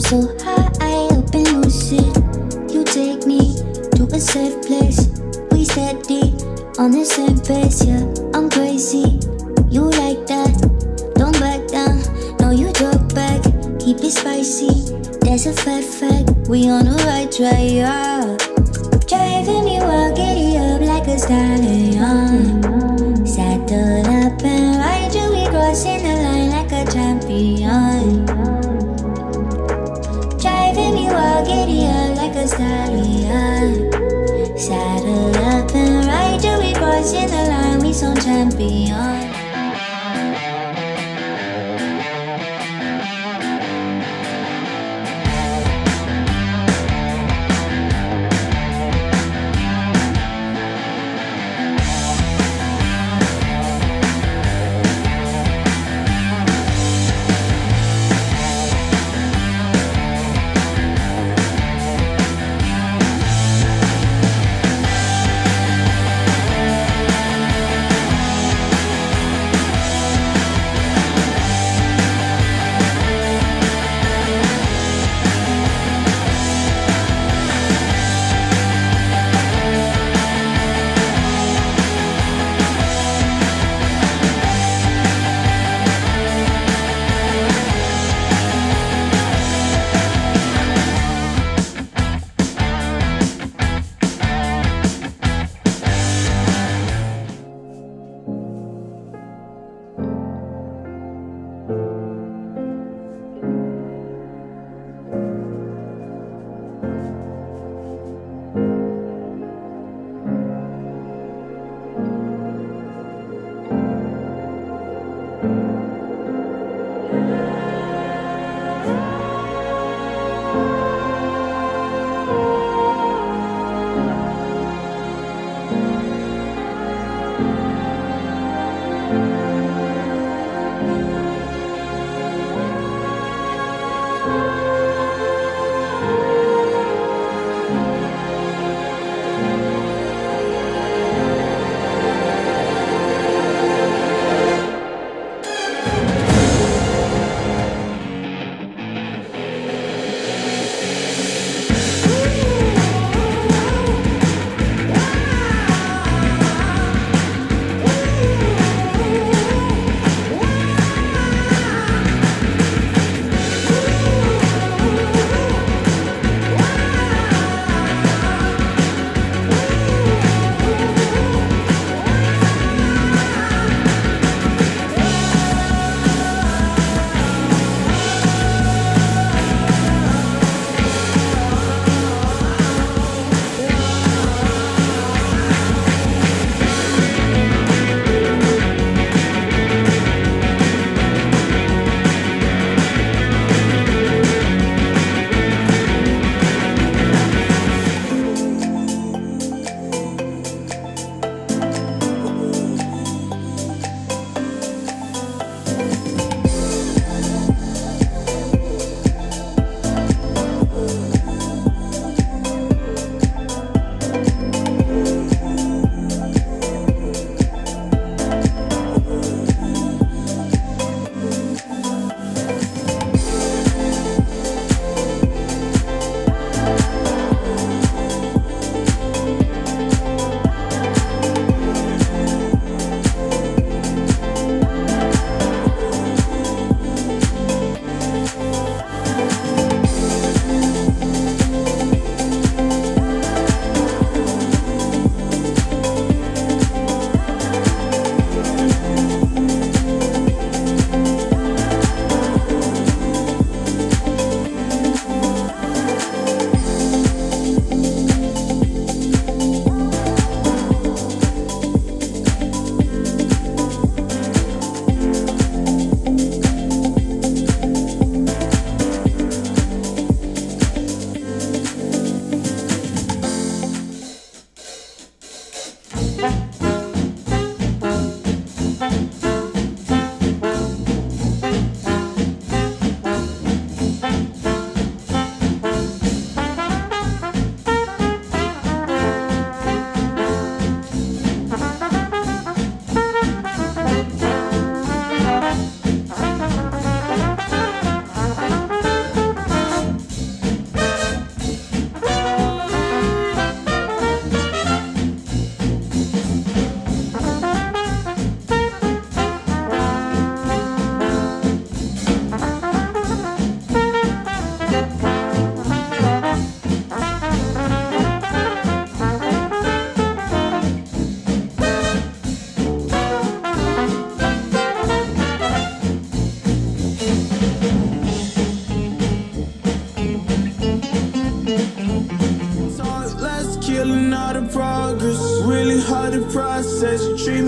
so high, up and lucid. You take me to a safe place. We steady on the same pace, yeah. I'm crazy, you like that. Don't back down, no you talk back. Keep it spicy, that's a fact. We on the right track, yeah. Driving me wild, giddy up like a stallion. Saddle up and ride you, we crossing the line like a champion. Driving me wild, giddy up like a stallion. Saddle up and ride you, we crossing the line, we some champion.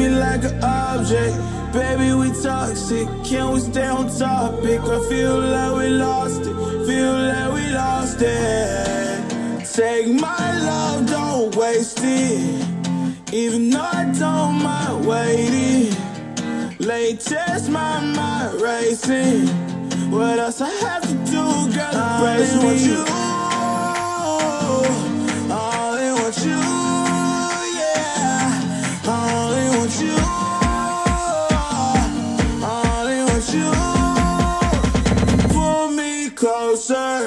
me like an object. Baby, we toxic, can we stay on topic? I feel like we lost it, feel like we lost it. Take my love, don't waste it, even though I don't mind waiting. Latest, my mind racing. What else I have to do, girl, to praise me? You, I only want you, yeah. I only want you, I only want you. Pull me closer.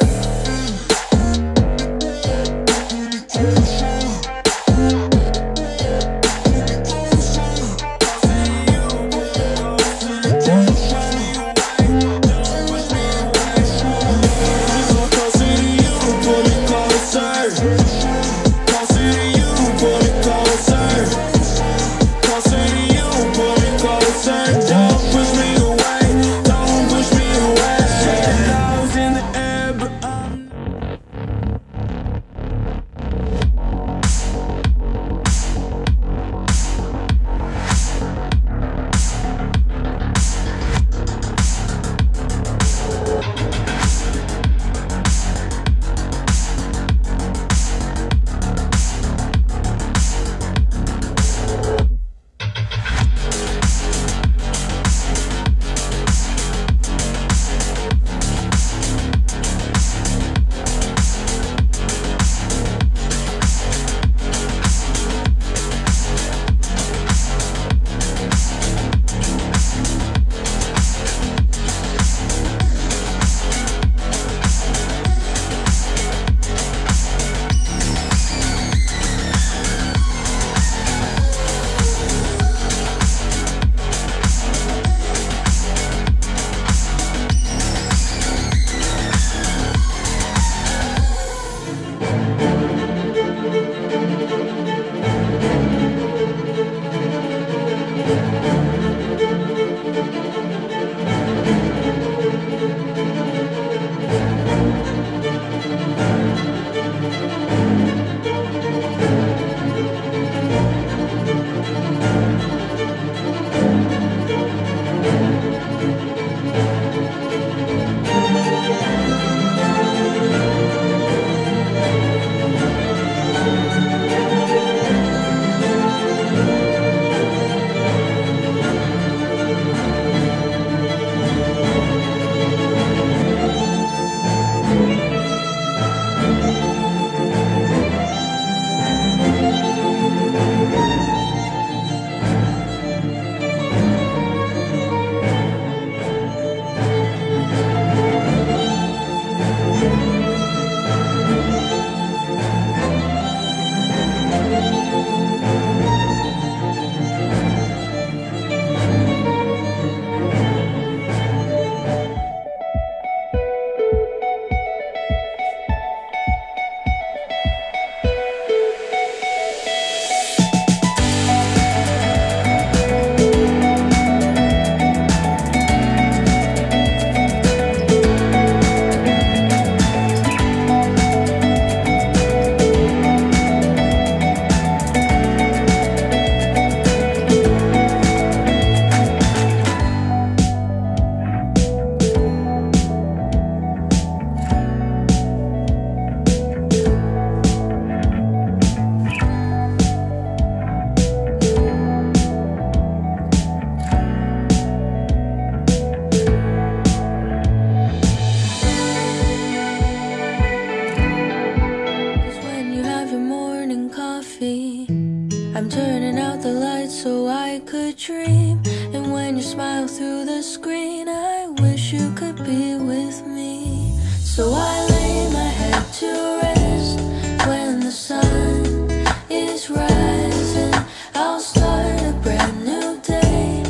So I lay my head to rest when the sun is rising. I'll start a brand new day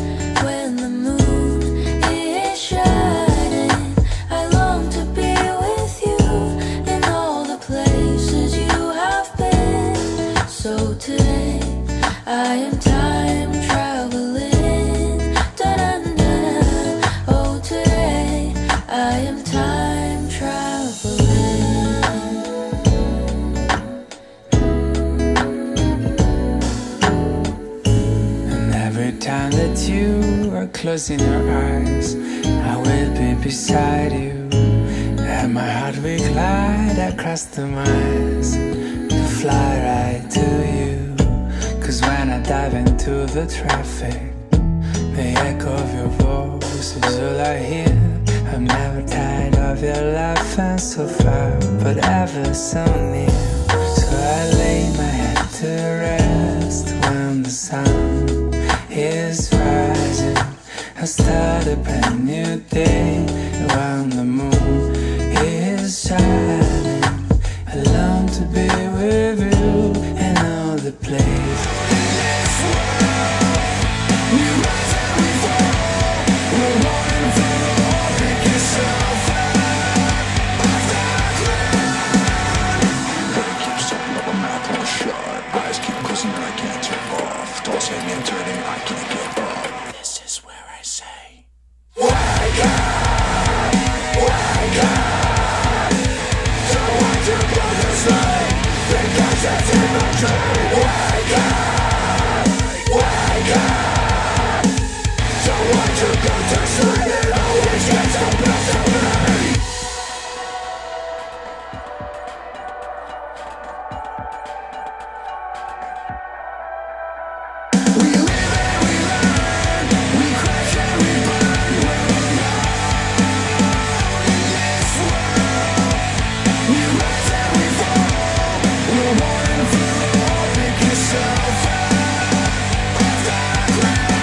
when the moon is shining. I long to be with you in all the places you have been. So today I am time traveling. Da-da-da-da. Oh, today I am time traveling. Every time that you are closing your eyes, I will be beside you, and my heart will glide across the miles to fly right to you. 'Cause when I dive into the traffic, the echo of your voice is all I hear. I'm never tired of your laugh and so far, but ever so near. So I lay my head to rest when the sun is rising. I start a brand new day when the moon is shining. I long to be with you and all the place. This world, we rise and we fall. We're wanting to pick yourself up off the ground. Head keeps talking about my mouth won't shut. Eyes keep closing and I can't turn off. Tossing and turning, I can't get up. This is where I say, wake up, wake up. Don't want to go to sleep because it's in my dream. Wake up, wake up. Don't want to go to sleep, it always gets the best of me. We live and we learn, we crash and we burn. We're alone in this world. We rise and we fall. We're wanting to pick yourself up off the ground.